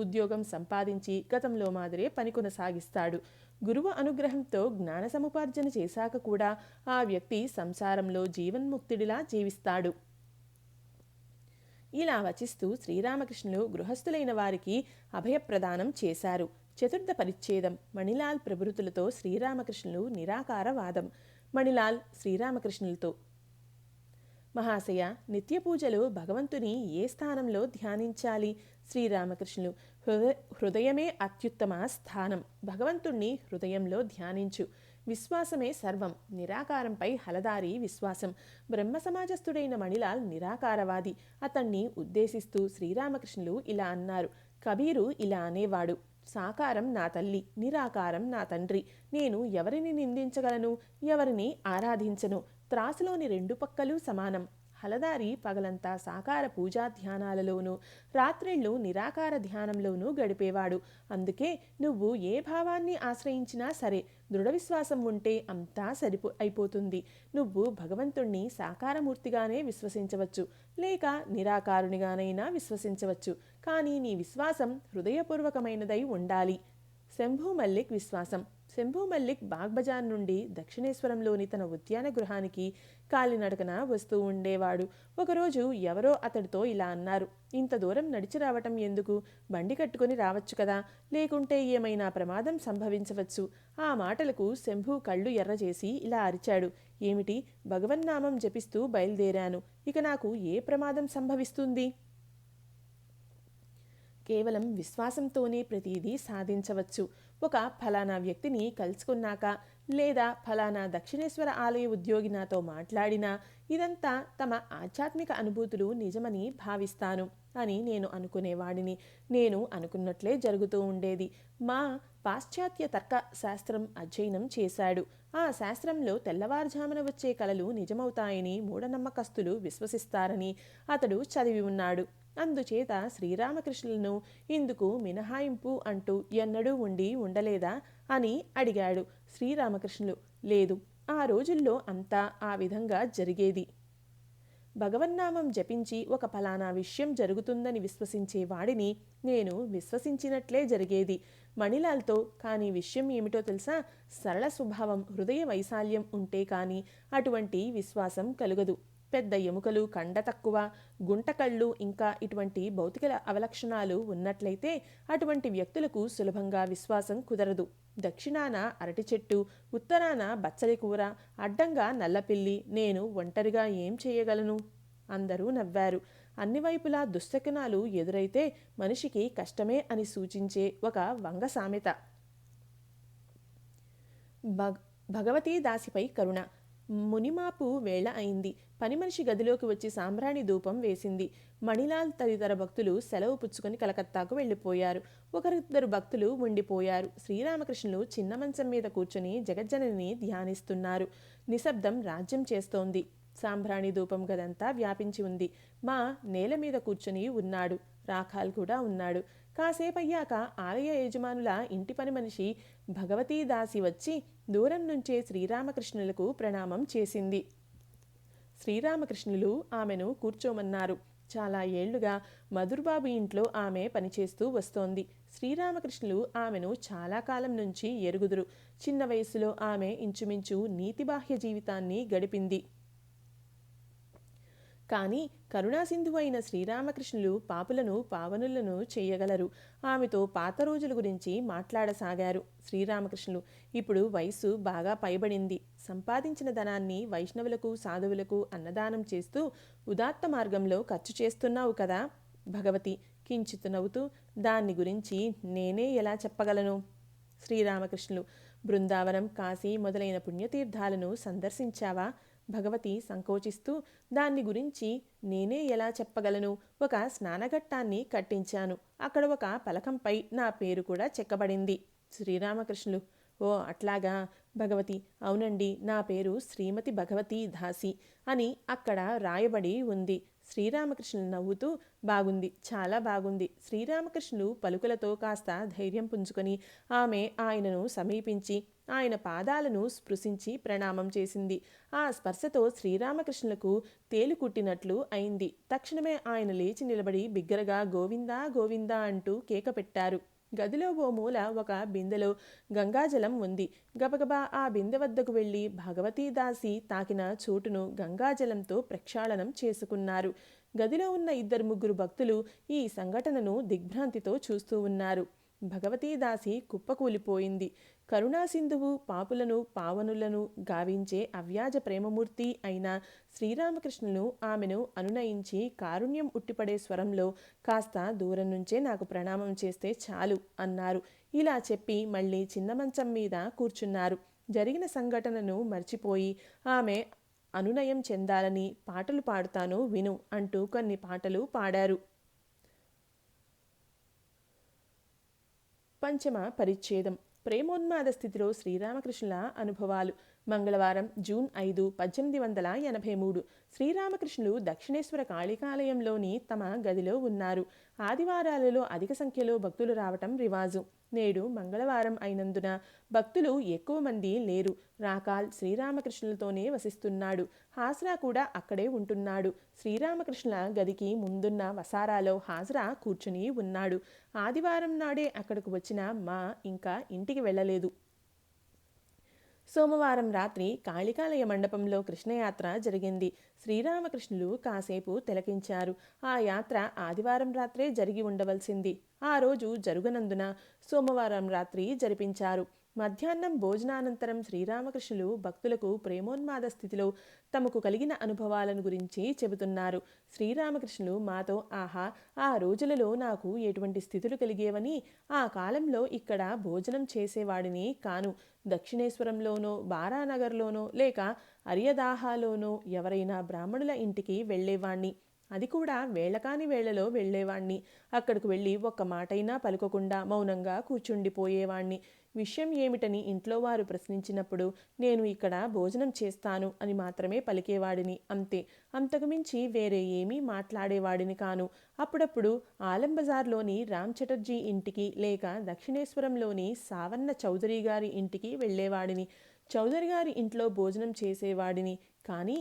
ఉద్యోగం సంపాదించి గతంలో మాదిరే పని కొనసాగిస్తాడు. గురువు అనుగ్రహంతో జ్ఞాన సముపార్జన చేశాక కూడా ఆ వ్యక్తి సంసారంలో జీవన్ముక్తుడిలా జీవిస్తాడు. ఇలా వచిస్తూ శ్రీరామకృష్ణులు గృహస్థులైన వారికి అభయప్రదానం చేశారు. చతుర్థ పరిచ్ఛేదం. మణిలాల్ ప్రభృతులతో శ్రీరామకృష్ణులు నిరాకారవాదం. మణిలాల్ శ్రీరామకృష్ణులతో: మహాశయ, నిత్య పూజలో భగవంతుని ఏ స్థానంలో ధ్యానించాలి? శ్రీరామకృష్ణులు: హృదయమే అత్యుత్తమ స్థానం. భగవంతుణ్ణి హృదయంలో ధ్యానించు. విశ్వాసమే సర్వం. నిరాకారంపై హలదారి విశ్వాసం. బ్రహ్మ సమాజస్థుడైన మణిలాల్ నిరాకారవాది. అతన్ని ఉద్దేశిస్తూ శ్రీరామకృష్ణులు ఇలా అన్నారు. కబీరు ఇలా అనేవాడు: సాకారం నా తల్లి, నిరాకారం నా తండ్రి. నేను ఎవరిని నిందించగలను? ఎవరిని ఆరాధించను? త్రాసులోని రెండు పక్కలు సమానం. హలదారి పగలంతా సాకార పూజా ధ్యానాలలోనూ రాత్రిళ్ళు నిరాకార ధ్యానంలోనూ గడిపేవాడు. అందుకే నువ్వు ఏ భావాన్ని ఆశ్రయించినా సరే దృఢ విశ్వాసం ఉంటే అంతా అయిపోతుంది. నువ్వు భగవంతుణ్ణి సాకారమూర్తిగానే విశ్వసించవచ్చు, లేక నిరాకారునిగానైనా విశ్వసించవచ్చు. కానీ నీ విశ్వాసం హృదయపూర్వకమైనదై ఉండాలి. శంభూ మల్లిక్ విశ్వాసం. శంభూ మల్లిక్ బాగ్బజార్ నుండి దక్షిణేశ్వరంలోని తన ఉద్యాన గృహానికి కాలినడకన వస్తూ ఉండేవాడు. ఒకరోజు ఎవరో అతడితో ఇలా అన్నారు: ఇంత దూరం నడిచి రావటం ఎందుకు? బండి కట్టుకుని రావచ్చు కదా, లేకుంటే ఏమైనా ప్రమాదం సంభవించవచ్చు. ఆ మాటలకు శంభూ కళ్ళు ఎర్రచేసి ఇలా అరిచాడు: ఏమిటి? భగవన్నామం జపిస్తూ బయలుదేరాను. ఇక నాకు ఏ ప్రమాదం సంభవిస్తుంది? కేవలం విశ్వాసంతోనే ప్రతిదీ సాధించవచ్చు. ఒక ఫలానా వ్యక్తిని కలుసుకున్నాక, లేదా ఫలానా దక్షిణేశ్వర ఆలయ ఉద్యోగి నాతో మాట్లాడినా ఇదంతా తమ ఆధ్యాత్మిక అనుభూతులు నిజమని భావిస్తాను అని నేను అనుకునేవాడిని. నేను అనుకున్నట్లే జరుగుతూ ఉండేది. మా పాశ్చాత్య తర్క శాస్త్రం అధ్యయనం చేశాడు. ఆ శాస్త్రంలో తెల్లవారుజామున వచ్చే కలలు నిజమవుతాయని మూఢనమ్మకస్తులు విశ్వసిస్తారని అతడు చదివి ఉన్నాడు. అందుచేత శ్రీరామకృష్ణులను ఇందుకు మినహాయింపు అంటూ ఎన్నడూ ఉండి ఉండలేదా అని అడిగాడు. శ్రీరామకృష్ణులు: లేదు, ఆ రోజుల్లో అంతా ఆ విధంగా జరిగేది. భగవన్నామం జపించి ఒక ఫలానా విషయం జరుగుతుందని విశ్వసించే వాడిని నేను విశ్వసించినట్లే జరిగేది. మణిలాల్తో కానీ విషయం ఏమిటో తెలుసా? సరళ స్వభావం, హృదయ వైశాల్యం ఉంటే కానీ అటువంటి విశ్వాసం కలుగదు. పెద్ద ఎముకలు, కండ తక్కువ, గుంటకళ్ళు, ఇంకా ఇటువంటి భౌతిక అవలక్షణాలు ఉన్నట్లయితే అటువంటి వ్యక్తులకు సులభంగా విశ్వాసం కుదరదు. దక్షిణాన అరటి చెట్టు, ఉత్తరాన బచ్చలి కూర, అడ్డంగా నల్లపిల్లి, నేను ఒంటరిగా ఏం చేయగలను? అందరూ నవ్వారు. అన్ని వైపులా దుశ్శకునాలు ఎదురైతే మనిషికి కష్టమే అని సూచించే ఒక వంగ సామెత. భగవతీ దాసిపై కరుణ. మునిమాపు వేళ అయింది. పని మనిషి గదిలోకి వచ్చి సాంబ్రాణి ధూపం వేసింది. మణిలాల్ తదితర భక్తులు సెలవు పుచ్చుకొని కలకత్తాకు వెళ్ళిపోయారు. ఒకరిద్దరు భక్తులు ఉండిపోయారు. శ్రీరామకృష్ణులు చిన్న మంచం మీద కూర్చొని జగజ్జనని ధ్యానిస్తున్నారు. నిశ్శబ్దం రాజ్యం చేస్తోంది. సాంబ్రాణి ధూపం గదంతా వ్యాపించి ఉంది. మా నేల మీద కూర్చొని ఉన్నాడు. రాఖాల్ కూడా ఉన్నాడు. కాసేపయ్యాక ఆలయ యజమానుల ఇంటి పని మనిషి భగవతీదాసి వచ్చి దూరం నుంచే శ్రీరామకృష్ణులకు ప్రణామం చేసింది. శ్రీరామకృష్ణులు ఆమెను కూర్చోమన్నారు. చాలా ఏళ్లుగా మధుర్బాబు ఇంట్లో ఆమె పనిచేస్తూ వస్తోంది. శ్రీరామకృష్ణులు ఆమెను చాలా కాలం నుంచి ఎరుగుదురు. చిన్న వయసులో ఆమె ఇంచుమించు నీతిబాహ్య జీవితాన్ని గడిపింది. కానీ కరుణాసింధువు అయిన శ్రీరామకృష్ణులు పాపులను పావనులను చేయగలరు. ఆమెతో పాత రోజుల గురించి మాట్లాడసాగారు శ్రీరామకృష్ణులు. ఇప్పుడు వయసు బాగా పైబడింది. సంపాదించిన ధనాన్ని వైష్ణవులకు సాధువులకు అన్నదానం చేస్తూ ఉదాత్త మార్గంలో ఖర్చు చేస్తున్నావు కదా. భగవతి కించిత్ నవ్వుతూ, దాన్ని గురించి నేనే ఎలా చెప్పగలను? శ్రీరామకృష్ణులు: బృందావనం, కాశీ మొదలైన పుణ్యతీర్థాలను సందర్శించావా? భగవతి సంకోచిస్తూ, దాన్ని గురించి నేనే ఎలా చెప్పగలను? ఒక స్నానఘట్టాన్ని కట్టించాను. అక్కడ ఒక పలకంపై నా పేరు కూడా చెక్కబడింది. శ్రీరామకృష్ణులు: ఓ అట్లాగా. భగవతి: అవునండి, నా పేరు శ్రీమతి భగవతి దాసి అని అక్కడ రాయబడి ఉంది. శ్రీరామకృష్ణులు నవ్వుతూ, బాగుంది, చాలా బాగుంది. శ్రీరామకృష్ణులు పలుకులతో కాస్త ధైర్యం పుంజుకొని ఆమె ఆయనను సమీపించి ఆయన పాదాలను స్పృశించి ప్రణామం చేసింది. ఆ స్పర్శతో శ్రీరామకృష్ణులకు తేలు కుట్టినట్లు అయింది. తక్షణమే ఆయన లేచి నిలబడి బిగ్గరగా గోవిందా గోవిందా అంటూ కేక పెట్టారు. గదిలో ఓ మూల ఒక బిందెలో గంగాజలం ఉంది. గబగబా ఆ బిందె వద్దకు వెళ్ళి భగవతీదాసి తాకిన చోటును గంగాజలంతో ప్రక్షాళనం చేసుకున్నారు. గదిలో ఉన్న 2-3 భక్తులు ఈ సంఘటనను దిగ్భ్రాంతితో చూస్తూ ఉన్నారు. భగవతీదాసి కుప్పకూలిపోయింది. కరుణాసింధువు పాపులను పావనులను గావించే అవ్యాజ ప్రేమమూర్తి అయిన శ్రీరామకృష్ణులు ఆమెను అనునయించి కారుణ్యం ఉట్టిపడే స్వరంలో, కాస్త దూరం నుంచే నాకు ప్రణామం చేస్తే చాలు అన్నారు. ఇలా చెప్పి మళ్ళీ చిన్న మంచం మీద కూర్చున్నారు. జరిగిన సంఘటనను మర్చిపోయి ఆమె అనునయం చెందాలని పాటలు పాడుతాను విను అంటూ కొన్ని పాటలు పాడారు. పంచమ పరిచ్ఛేదం. ప్రేమోన్మాద స్థితిలో శ్రీరామకృష్ణుల అనుభవాలు. మంగళవారం, జూన్ 5, 1883. శ్రీరామకృష్ణులు దక్షిణేశ్వర కాళికాలయంలోని తమ గదిలో ఉన్నారు. ఆదివారాలలో అధిక సంఖ్యలో భక్తులు రావటం రివాజు. నేడు మంగళవారం అయినందున భక్తులు ఎక్కువ మంది లేరు. రాకాల్ శ్రీరామకృష్ణులతోనే వసిస్తున్నాడు. హాజ్రా కూడా అక్కడే ఉంటున్నాడు. శ్రీరామకృష్ణుల గదికి ముందున్న వసారాలో హాజ్రా కూర్చుని ఉన్నాడు. ఆదివారం నాడే అక్కడకు వచ్చిన మా ఇంకా ఇంటికి వెళ్ళలేదు. సోమవారం రాత్రి కాళికాలయ మండపంలో కృష్ణయాత్ర జరిగింది. శ్రీరామకృష్ణులు కాసేపు తిలకించారు. ఆ యాత్ర ఆదివారం రాత్రే జరిగి ఉండవలసింది. ఆ రోజు జరుగనందున సోమవారం రాత్రి జరిపించారు. మధ్యాహ్నం భోజనానంతరం శ్రీరామకృష్ణులు భక్తులకు ప్రేమోన్మాద స్థితిలో తమకు కలిగిన అనుభవాలను గురించి చెబుతున్నారు. శ్రీరామకృష్ణులు మాతో, ఆహా, ఆ రోజులలో నాకు ఎటువంటి స్థితులు కలిగేవని, ఆ కాలంలో ఇక్కడ భోజనం చేసేవాడిని కాను. దక్షిణేశ్వరంలోనో, బారానగర్లోనో లేక అరియదాహాలోనో ఎవరైనా బ్రాహ్మణుల ఇంటికి వెళ్ళేవాణ్ణి. అది కూడా వేళకాని వేళలో వెళ్ళేవాణ్ణి. అక్కడికి వెళ్ళి ఒక్క మాటైనా పలుకకుండా మౌనంగా కూర్చుండిపోయేవాణ్ణి. విషయం ఏమిటని ఇంట్లో వారు ప్రశ్నించినప్పుడు నేను ఇక్కడ భోజనం చేస్తాను అని మాత్రమే పలికేవాడిని, అంతే. అంతకుమించి వేరే ఏమీ మాట్లాడేవాడిని కాను. అప్పుడప్పుడు ఆలంబజార్లోని రామ్ చటర్జీ ఇంటికి లేక దక్షిణేశ్వరంలోని సావన్న చౌదరి గారి ఇంటికి వెళ్ళేవాడిని. చౌదరి గారి ఇంట్లో భోజనం చేసేవాడిని. కానీ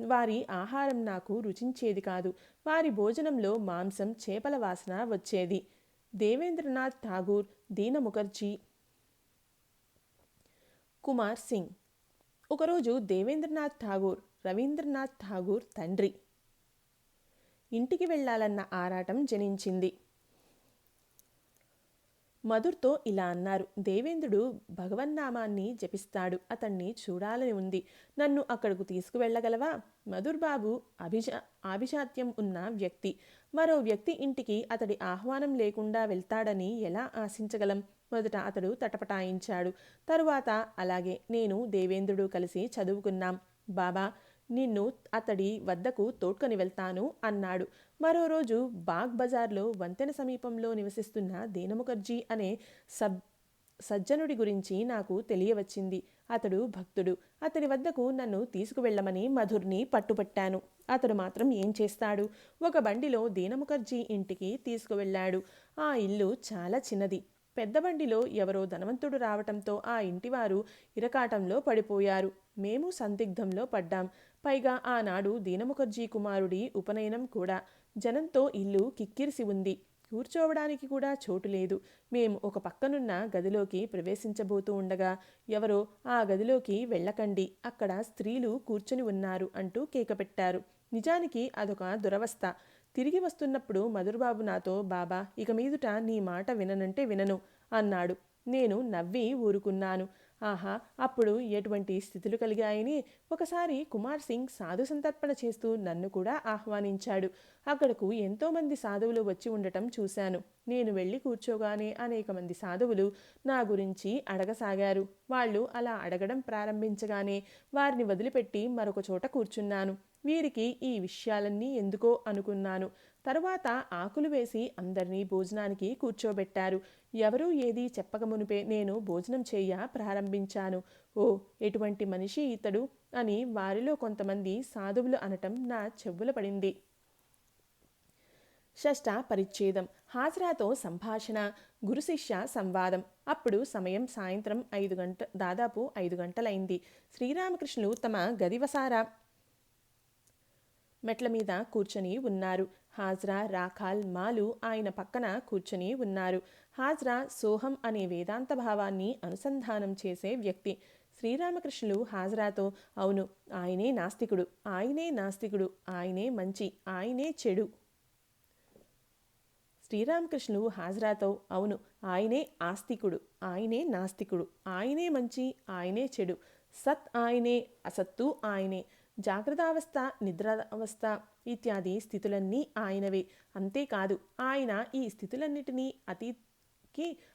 వారి ఆహారం నాకు రుచించేది కాదు. వారి భోజనంలో మాంసం, చేపల వాసన వచ్చేది. దేవేంద్రనాథ్ ఠాగూర్, దీన ముఖర్జీ, కుమార్ సింగ్. ఒకరోజు దేవేంద్రనాథ్ ఠాగూర్, రవీంద్రనాథ్ ఠాగూర్ తండ్రి ఇంటికి వెళ్ళాలన్న ఆరాటం జనించింది. మధుర్తో ఇలా అన్నారు: దేవేంద్రుడు భగవన్నామాన్ని జపిస్తాడు. అతన్ని చూడాలని ఉంది. నన్ను అక్కడకు తీసుకువెళ్ళగలవా? మధుర్ బాబు ఆభిజాత్యం ఉన్న వ్యక్తి. మరో వ్యక్తి ఇంటికి అతడి ఆహ్వానం లేకుండా వెళ్తాడని ఎలా ఆశించగలం? మొదట అతడు తటపటాయించాడు. తరువాత అలాగే నేను దేవేంద్రుడు కలిసి చదువుకున్నాం. బాబా, నిన్ను అతడి వద్దకు తోడ్కొని వెళ్తాను అన్నాడు. మరో రోజు బాగ్ బజార్లో వంతెన సమీపంలో నివసిస్తున్న దీనముఖర్జీ అనే సజ్జనుడి గురించి నాకు తెలియవచ్చింది. అతడు భక్తుడు. అతడి వద్దకు నన్ను తీసుకువెళ్ళమని మధుర్ని పట్టుపట్టాను. అతడు మాత్రం ఏం చేస్తాడు? ఒక బండిలో దీనముఖర్జీ ఇంటికి తీసుకువెళ్ళాడు. ఆ ఇల్లు చాలా చిన్నది. పెద్ద బండిలో ఎవరో ధనవంతుడు రావటంతో ఆ ఇంటివారు ఇరకాటంలో పడిపోయారు. మేము సందిగ్ధంలో పడ్డాం. పైగా ఆనాడు దీనముఖర్జీ కుమారుడి ఉపనయనం కూడా. జనంతో ఇల్లు కిక్కిరిసి ఉంది. కూర్చోవడానికి కూడా చోటు లేదు. మేము ఒక పక్కనున్న గదిలోకి ప్రవేశించబోతూ ఉండగా ఎవరో, ఆ గదిలోకి వెళ్ళకండి, అక్కడ స్త్రీలు కూర్చుని ఉన్నారు అంటూ కేకపెట్టారు. నిజానికి అదొక దురవస్థ. తిరిగి వస్తున్నప్పుడు మధురబాబు నాతో, బాబా ఇక మీదుట నీ మాట విననంటే వినను అన్నాడు. నేను నవ్వి ఊరుకున్నాను. ఆహా, అప్పుడు ఎటువంటి స్థితులు కలిగాయని. ఒకసారి కుమార్ సింగ్ సాధు సంతర్పణ చేస్తూ నన్ను కూడా ఆహ్వానించాడు. అక్కడకు ఎంతోమంది సాధువులు వచ్చి ఉండటం చూశాను. నేను వెళ్ళి కూర్చోగానే అనేక మంది సాధువులు నా గురించి అడగసాగారు. వాళ్ళు అలా అడగడం ప్రారంభించగానే వారిని వదిలిపెట్టి మరొక చోట కూర్చున్నాను. వీరికి ఈ విషయాలన్నీ ఎందుకో అనుకున్నాను. తరువాత ఆకులు వేసి అందరినీ భోజనానికి కూర్చోబెట్టారు. ఎవరూ ఏదీ చెప్పకమునుపే నేను భోజనం ప్రారంభించాను. ఓ, ఎటువంటి మనిషి ఇతడు అని వారిలో కొంతమంది సాధువులు అనటం నా చెవుల పడింది. షష్ఠ పరిచ్ఛేదం. హాజరాతో సంభాషణ, గురుశిష్య సంవాదం. అప్పుడు సమయం సాయంత్రం దాదాపు 5 గంటలైంది. శ్రీరామకృష్ణులు తమ గదివసారా మెట్ల మీద కూర్చొని ఉన్నారు. హాజ్రా, రాఖాల్, మాలు ఆయన పక్కన కూర్చొని ఉన్నారు. హాజ్రా సోహం అనే వేదాంత భావాన్ని అనుసంధానం చేసే వ్యక్తి. శ్రీరామకృష్ణులు హాజ్రాతో, అవును, ఆయనే నాస్తికుడు, ఆయనే నాస్తికుడు, ఆయనే మంచి, ఆయనే చెడు. శ్రీరామకృష్ణులు హాజ్రాతో, అవును, ఆయనే ఆస్తికుడు, ఆయనే నాస్తికుడు, ఆయనే మంచి, ఆయనే చెడు, సత్ ఆయనే, అసత్తు ఆయనే, జాగ్రత్తావస్థ, నిద్రావస్థ ఇత్యాది స్థితులన్నీ ఆయనవే. అంతేకాదు, ఆయన ఈ స్థితులన్నిటినీ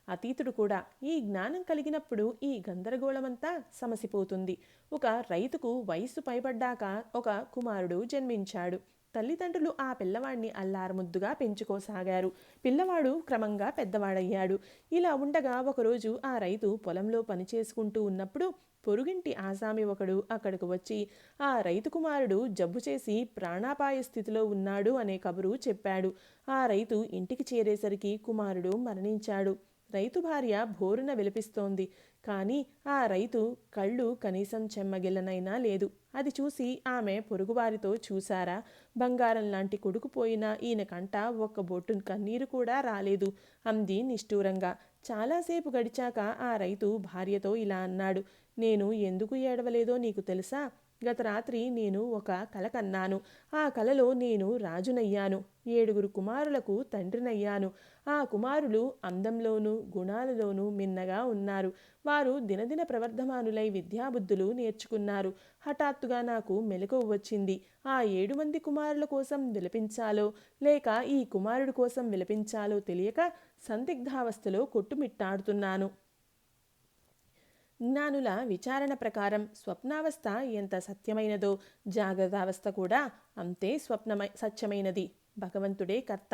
అతీతుడు కూడా. ఈ జ్ఞానం కలిగినప్పుడు ఈ గందరగోళమంతా సమసిపోతుంది. ఒక రైతుకు వయస్సు పైబడ్డాక ఒక కుమారుడు జన్మించాడు. తల్లిదండ్రులు ఆ పిల్లవాడిని అల్లారముద్దుగా పెంచుకోసాగారు. పిల్లవాడు క్రమంగా పెద్దవాడయ్యాడు. ఇలా ఉండగా ఒకరోజు ఆ రైతు పొలంలో పనిచేసుకుంటూ ఉన్నప్పుడు పొరుగింటి ఆసామి ఒకడు అక్కడికి వచ్చి ఆ రైతు కుమారుడు జబ్బు చేసి ప్రాణాపాయ స్థితిలో ఉన్నాడు అనే కబురు చెప్పాడు. ఆ రైతు ఇంటికి చేరేసరికి కుమారుడు మరణించాడు. రైతు భార్య భోరున విలపిస్తోంది. కానీ ఆ రైతు కళ్ళు కనీసం చెమ్మగిల్లనైనా లేదు. అది చూసి ఆమె పొరుగువారితో, చూశారా, బంగారం లాంటి కొడుకు పోయినా ఈయన కంట ఒక్క బొట్టు కన్నీరు కూడా రాలేదు అంది నిష్ఠూరంగా. చాలాసేపు గడిచాక ఆ రైతు భార్యతో ఇలా అన్నాడు, నేను ఎందుకు ఏడవలేదో నీకు తెలుసా? గత రాత్రి నేను ఒక కల కన్నాను. ఆ కలలో నేను రాజునయ్యాను. 7 కుమారులకు తండ్రినయ్యాను. ఆ కుమారులు అందంలోనూ గుణాలలోనూ మిన్నగా ఉన్నారు. వారు దినదిన ప్రవర్ధమానులై విద్యాబుద్ధులు నేర్చుకున్నారు. హఠాత్తుగా నాకు మెలకువ వచ్చింది. ఆ 7 మంది కుమారుల కోసం విలపించాలో లేక ఈ కుమారుడి కోసం విలపించాలో తెలియక సందిగ్ధావస్థలో కొట్టుమిట్టాడుతున్నాను. జ్ఞానుల విచారణ ప్రకారం స్వప్నావస్థ ఎంత సత్యమైనదో జాగ్రత్తావస్థ కూడా అంతే సత్యమైనది. భగవంతుడే కర్త.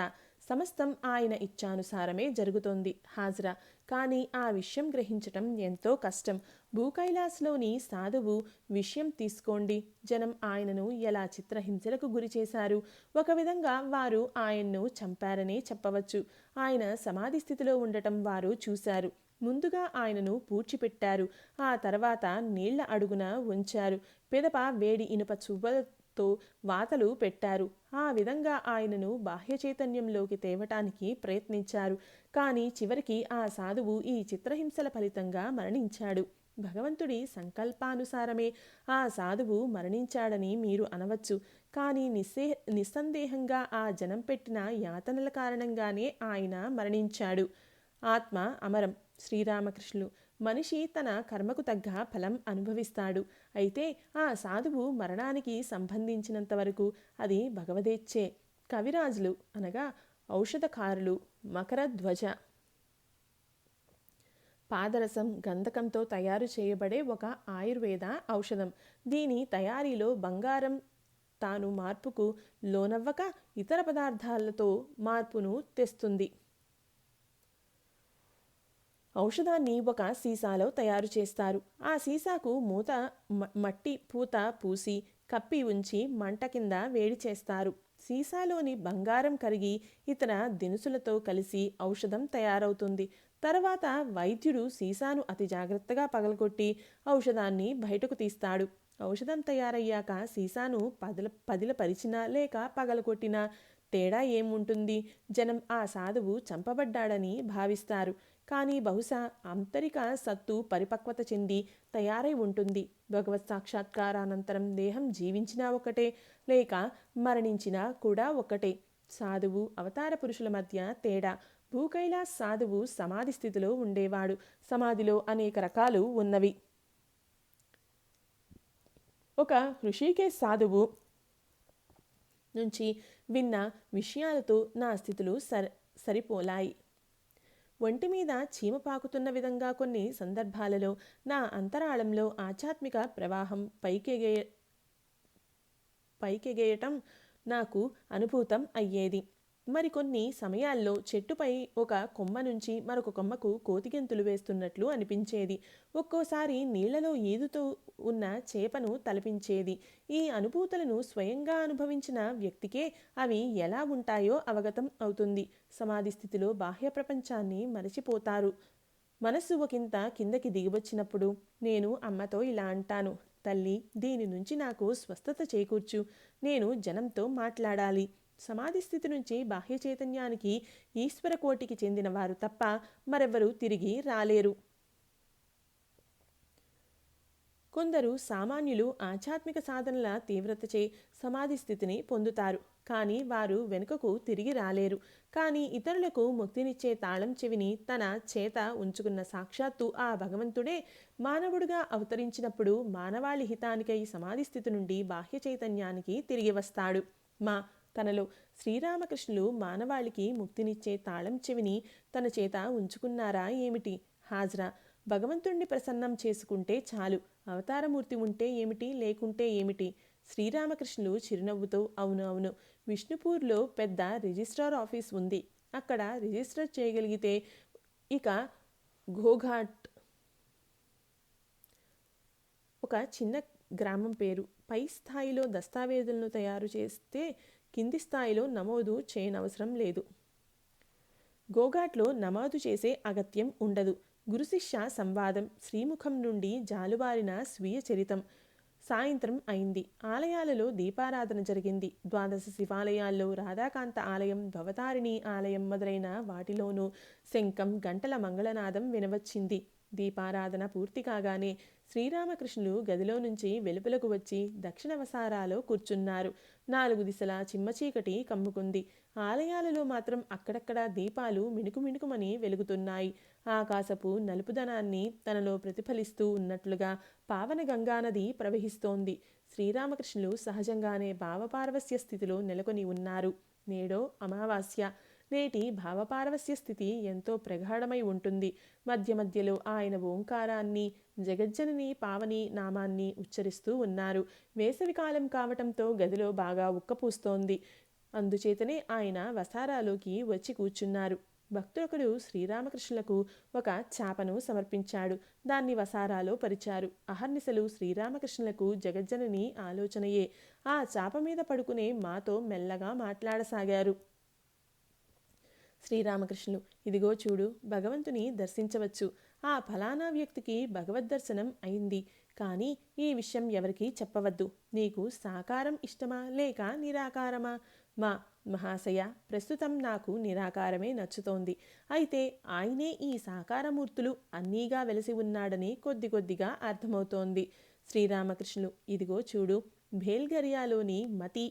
సమస్తం ఆయన ఇచ్ఛానుసారమే జరుగుతోంది. హాజరా. కానీ ఆ విషయం గ్రహించటం ఎంతో కష్టం. భూకైలాస్లోని సాధువు విషయం తీసుకోండి. జనం ఆయనను ఎలా చిత్రహింసలకు గురి చేశారు. ఒక విధంగా వారు ఆయన్ను చంపారనే చెప్పవచ్చు. ఆయన సమాధి స్థితిలో ఉండటం వారు చూశారు. ముందుగా ఆయనను పూడ్చిపెట్టారు. ఆ తర్వాత నీళ్ల అడుగున ఉంచారు. పిదప వేడి ఇనుప చువ్వతో వాతలు పెట్టారు. ఆ విధంగా ఆయనను బాహ్య చైతన్యంలోకి తేవటానికి ప్రయత్నించారు. కానీ చివరికి ఆ సాధువు ఈ చిత్రహింసల ఫలితంగా మరణించాడు. భగవంతుడి సంకల్పానుసారమే ఆ సాధువు మరణించాడని మీరు అనవచ్చు. కానీ నిస్సందేహంగా ఆ జనం పెట్టిన యాతనల కారణంగానే ఆయన మరణించాడు. ఆత్మ అమరం. శ్రీరామకృష్ణులు. మనిషి తన కర్మకు తగ్గ ఫలం అనుభవిస్తాడు. అయితే ఆ సాధువు మరణానికి సంబంధించినంత వరకు అది భగవదేచ్ఛే. కవిరాజులు అనగా ఔషధకారులు. మకరధ్వజ పాదరసం గంధకంతో తయారు చేయబడే ఒక ఆయుర్వేద ఔషధం. దీని తయారీలో బంగారం తాను మార్పుకు లోనవ్వక ఇతర పదార్థాలతో మార్పును తెస్తుంది. ఔషధాన్ని ఒక సీసాలో తయారు చేస్తారు. ఆ సీసాకు మూత మట్టి పూత పూసి కప్పి ఉంచి మంట కింద వేడి చేస్తారు. సీసాలోని బంగారం కరిగి ఇతర దినుసులతో కలిసి ఔషధం తయారవుతుంది. తర్వాత వైద్యుడు సీసాను అతి జాగ్రత్తగా పగలగొట్టి ఔషధాన్ని బయటకు తీస్తాడు. ఔషధం తయారయ్యాక సీసాను పదిలపరిచినా లేక పగలగొట్టినా తేడా ఏముంటుంది? జనం ఆ సాధువు చంపబడ్డాడని భావిస్తారు. కానీ బహుశా ఆంతరిక సత్తు పరిపక్వత చెంది తయారై ఉంటుంది. భగవత్ సాక్షాత్కారానంతరం దేహం జీవించినా ఒకటే, లేక మరణించినా కూడా ఒకటే. సాధువు అవతార పురుషుల మధ్య తేడా. భూకైలాస్ సాధువు సమాధి స్థితిలో ఉండేవాడు. సమాధిలో అనేక రకాలు ఉన్నవి. ఒక హృషికేశ్ సాధువు నుంచి విన్న విషయాలతో నా స్థితులు సరిపోలాయి. ఒంటి మీద చీమ పాకుతున్న విధంగా కొన్ని సందర్భాలలో నా అంతరాళంలో ఆధ్యాత్మిక ప్రవాహం పైకెగేయటం నాకు అనుభూతం అయ్యేది. మరికొన్ని సమయాల్లో చెట్టుపై ఒక కొమ్మ నుంచి మరొక కొమ్మకు కోతిగెంతులు వేస్తున్నట్లు అనిపించేది. ఒక్కోసారి నీళ్లలో ఈదుతూ ఉన్న చేపను తలపించేది. ఈ అనుభూతులను స్వయంగా అనుభవించిన వ్యక్తికే అవి ఎలా ఉంటాయో అవగతం అవుతుంది. సమాధి స్థితిలో బాహ్య ప్రపంచాన్ని మరచిపోతారు. మనస్సు ఒకంత కిందకి దిగివచ్చినప్పుడు నేను అమ్మతో ఇలా అంటాను: తల్లి, దీని నుంచి నాకు స్వస్థత చేకూర్చు. నేను జనంతో మాట్లాడాలి. సమాధి స్థితి నుంచి బాహ్య చైతన్యానికి ఈశ్వర కోటికి చెందిన వారు తప్ప మరెవ్వరూ తిరిగి రాలేరు. కొందరు సామాన్యులు ఆధ్యాత్మిక సాధనల తీవ్రతచే సమాధి స్థితిని పొందుతారు, కానీ వారు వెనుకకు తిరిగి రాలేరు. కానీ ఇతరులకు ముక్తినిచ్చే తాళం చెవిని తన చేత ఉంచుకున్న సాక్షాత్తు ఆ భగవంతుడే మానవుడుగా అవతరించినప్పుడు మానవాళి హితానికై సమాధి స్థితి నుండి బాహ్య చైతన్యానికి తిరిగి వస్తాడు. తనలో శ్రీరామకృష్ణులు మానవాళికి ముక్తినిచ్చే తాళం చెవిని తన చేత ఉంచుకున్నారా ఏమిటి? హాజరా భగవంతుణ్ణి ప్రసన్నం చేసుకుంటే చాలు. అవతారమూర్తి ఉంటే ఏమిటి, లేకుంటే ఏమిటి? శ్రీరామకృష్ణులు చిరునవ్వుతో అవును అవును, విష్ణుపూర్లో పెద్ద రిజిస్ట్రార్ ఆఫీస్ ఉంది. అక్కడ రిజిస్టర్ చేయగలిగితే ఇక ఘోఘాట్ ఒక చిన్న గ్రామం పేరు. పై స్థాయిలో దస్తావేజులను తయారు చేస్తే కింది స్థాయిలో నమోదు చేయనవసరం లేదు. గోఘాట్లో నమోదు చేసే అగత్యం ఉండదు. గురుశిష్య సంవాదం, శ్రీముఖం నుండి జాలువారిన స్వీయ చరితం. సాయంత్రం అయింది. ఆలయాలలో దీపారాధన జరిగింది. ద్వాదశ శివాలయాల్లో రాధాకాంత ఆలయం, భవతారిణి ఆలయం మొదలైన వాటిలోనూ శంఖం, గంటల మంగళనాదం వినవచ్చింది. దీపారాధన పూర్తి కాగానే శ్రీరామకృష్ణులు గదిలో నుంచి వెలుపలకు వచ్చి దక్షిణ వసారాలో కూర్చున్నారు. 4 దిశలా చిమ్మచీకటి కమ్ముకుంది. ఆలయాలలో మాత్రం అక్కడక్కడ దీపాలు మిణుకుమిణుకుమని వెలుగుతున్నాయి. ఆకాశపు నలుపుదనాన్ని తనలో ప్రతిఫలిస్తూ ఉన్నట్లుగా పావన గంగానది ప్రవహిస్తోంది. శ్రీరామకృష్ణులు సహజంగానే భావపారవస్య స్థితిలో నెలకొని ఉన్నారు. నేడో అమావాస్య. నేటి భావపారవస్య స్థితి ఎంతో ప్రగాఢమై ఉంటుంది. మధ్య మధ్యలో ఆయన ఓంకారాన్ని, జగజ్జనని పావని నామాన్ని ఉచ్చరిస్తూ ఉన్నారు. వేసవికాలం కావటంతో గదిలో బాగా ఉక్కపూస్తోంది. అందుచేతనే ఆయన వసారాలోకి వచ్చి కూర్చున్నారు. భక్తుడొకడు శ్రీరామకృష్ణులకు ఒక చాపను సమర్పించాడు. దాన్ని వసారాలో పరిచారు. అహర్నిశలు శ్రీరామకృష్ణులకు జగజ్జనని ఆలోచనయే. ఆ చాప మీద పడుకునే మాతో మెల్లగా మాట్లాడసాగారు. శ్రీరామకృష్ణులు, ఇదిగో చూడు, భగవంతుని దర్శించవచ్చు. ఆ ఫలానా వ్యక్తికి భగవద్ దర్శనం అయింది. కానీ ఈ విషయం ఎవరికీ చెప్పవద్దు. నీకు సాకారం ఇష్టమా లేక నిరాకారమా? మహాశయ, ప్రస్తుతం నాకు నిరాకారమే నచ్చుతోంది. అయితే ఆయనే ఈ సాకారమూర్తులు అన్నీగా వెలసి ఉన్నాడని కొద్ది కొద్దిగా అర్థమవుతోంది. శ్రీరామకృష్ణులు, ఇదిగో చూడు, భేల్గరియాలోని మతి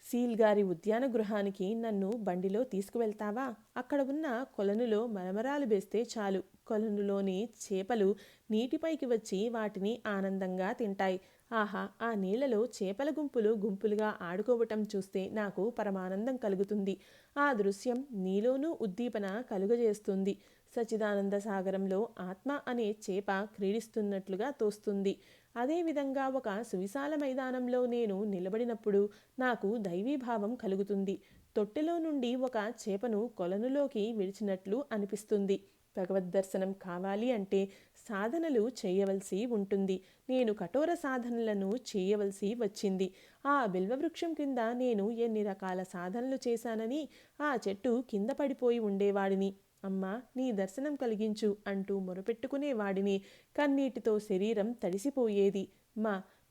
సీల్గారి ఉద్యాన గృహానికి నన్ను బండిలో తీసుకువెళ్తావా? అక్కడ ఉన్న కొలనులో మరమరాలు వేస్తే చాలు. కొలనులోని చేపలు నీటిపైకి వచ్చి వాటిని ఆనందంగా తింటాయి. ఆహా, ఆ నీళ్లలో చేపల గుంపులు గుంపులుగా ఆడుకోవటం చూస్తే నాకు పరమానందం కలుగుతుంది. ఆ దృశ్యం నీలోనూ ఉద్దీపన కలుగజేస్తుంది. సచ్చిదానంద సాగరంలో ఆత్మ అనే చేప క్రీడిస్తున్నట్లుగా తోస్తుంది. అదేవిధంగా ఒక సువిశాల మైదానంలో నేను నిలబడినప్పుడు నాకు దైవీభావం కలుగుతుంది. తొట్టెలో నుండి ఒక చేపను కొలనులోకి విడిచినట్లు అనిపిస్తుంది. భగవద్దర్శనం కావాలి అంటే సాధనలు చేయవలసి ఉంటుంది. నేను కఠోర సాధనలను చేయవలసి వచ్చింది. ఆ బిల్వవృక్షం కింద నేను ఎన్ని రకాల సాధనలు చేశానని ఆ చెట్టు కింద పడిపోయి ఉండేవాడిని. అమ్మా, నీ దర్శనం కలిగించు అంటూ మొరపెట్టుకునేవాడిని. కన్నీటితో శరీరం తడిసిపోయేది.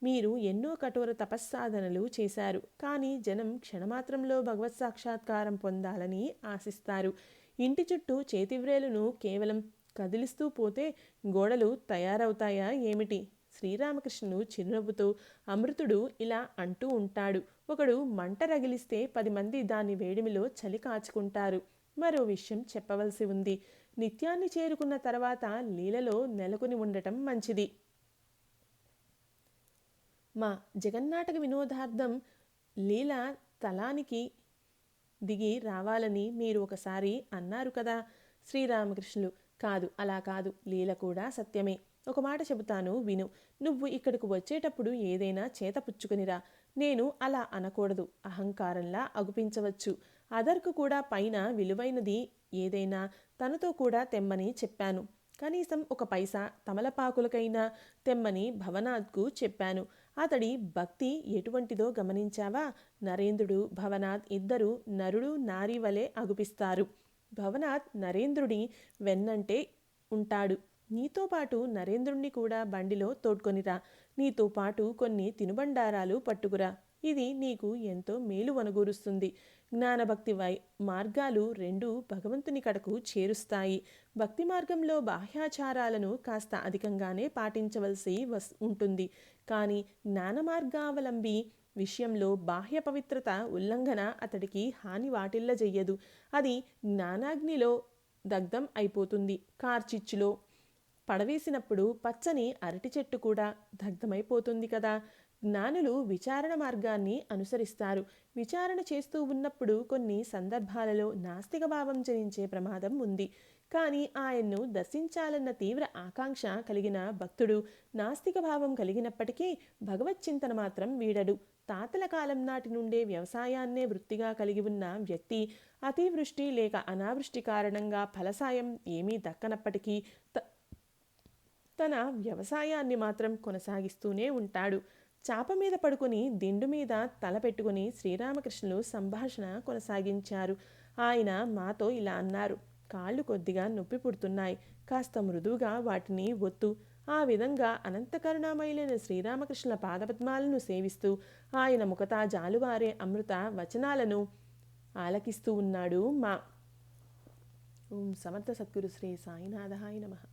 మీరు ఎన్నో కఠోర తపస్సాధనలు చేశారు. కానీ జనం క్షణమాత్రంలో భగవత్ సాక్షాత్కారం పొందాలని ఆశిస్తారు. ఇంటి చుట్టూ చేతివ్రేలును కేవలం కదిలిస్తూ పోతే గోడలు తయారవుతాయా ఏమిటి? శ్రీరామకృష్ణులు చిరునవ్వుతో అమృతుడు ఇలా అంటూ ఉంటాడు. ఒకడు మంట రగిలిస్తే 10 మంది దాని వేడిమిలో చలి కాచుకుంటారు. మరో విషయం చెప్పవలసి ఉంది. నిత్యాన్ని చేరుకున్న తర్వాత లీలలో నెలకొని ఉండటం మంచిది. మా జగన్నాటక వినోదార్థం లీల తలానికి దిగి రావాలని మీరు ఒకసారి అన్నారు కదా. శ్రీరామకృష్ణులు కాదు, అలా కాదు, లీల కూడా సత్యమే. ఒక మాట చెబుతాను విను. నువ్వు ఇక్కడికి వచ్చేటప్పుడు ఏదైనా చేత పుచ్చుకునిరా. నేను అలా అనకూడదు, అహంకారంలా అగుపించవచ్చు. అదర్కు కూడా పైన విలువైనది ఏదైనా తనతో కూడా తెమ్మని చెప్పాను. కనీసం ఒక పైసా తమలపాకులకైనా తెమ్మని భవనాథ్కు చెప్పాను. అతడి భక్తి ఎటువంటిదో గమనించావా? నరేంద్రుడు భవనాథ్ ఇద్దరు నరుడు నారీ వలె అగుపిస్తారు. భవనాథ్ నరేంద్రుడి వెన్నంటే ఉంటాడు. నీతో పాటు నరేంద్రుణ్ణి కూడా బండిలో తోడ్కొనిరా. నీతో పాటు కొన్ని తినుబండారాలు పట్టుకురా. ఇది నీకు ఎంతో మేలు వనగూరుస్తుంది. జ్ఞానభక్తి మార్గాలు రెండు భగవంతుని కడకు చేరుస్తాయి. భక్తి మార్గంలో బాహ్యాచారాలను కాస్త అధికంగానే పాటించవలసి ఉంటుంది. కానీ జ్ఞాన మార్గావలంబి విషయంలో బాహ్య పవిత్రత ఉల్లంఘన అతడికి హాని వాటిల్లజెయ్యదు. అది జ్ఞానాగ్నిలో దగ్ధం అయిపోతుంది. కార్చిచ్చులో పడవేసినప్పుడు పచ్చని అరటి చెట్టు కూడా దగ్ధమైపోతుంది కదా. జ్ఞానులు విచారణ మార్గాన్ని అనుసరిస్తారు. విచారణ చేస్తూ ఉన్నప్పుడు కొన్ని సందర్భాలలో నాస్తిక భావం జనించే ప్రమాదం ఉంది. కానీ ఆయన్ను దర్శించాలన్న తీవ్ర ఆకాంక్ష కలిగిన భక్తుడు నాస్తిక భావం కలిగినప్పటికీ భగవచ్చింతన మాత్రం వీడడు. తాతల కాలం నాటి నుండే వ్యవసాయాన్నే వృత్తిగా కలిగి ఉన్న వ్యక్తి అతివృష్టి లేక అనావృష్టి కారణంగా ఫలసాయం ఏమీ దక్కనప్పటికీ తన వ్యవసాయాన్ని మాత్రం కొనసాగిస్తూనే ఉంటాడు. చాప మీద పడుకుని దిండు మీద తల పెట్టుకుని శ్రీరామకృష్ణులు సంభాషణ కొనసాగించారు. ఆయన మాతో ఇలా అన్నారు. కాళ్ళు కొద్దిగా నొప్పి పుడుతున్నాయి. కాస్త మృదువుగా వాటిని ఒత్తు. ఆ విధంగా అనంత కరుణామయులైన శ్రీరామకృష్ణుల పాదపద్మాలను సేవిస్తూ ఆయన ముఖతా జాలువారే అమృత వచనాలను ఆలకిస్తూ ఉన్నాడు. ఓం సమర్థ సద్గురు శ్రీ సాయినాథాయ నమః.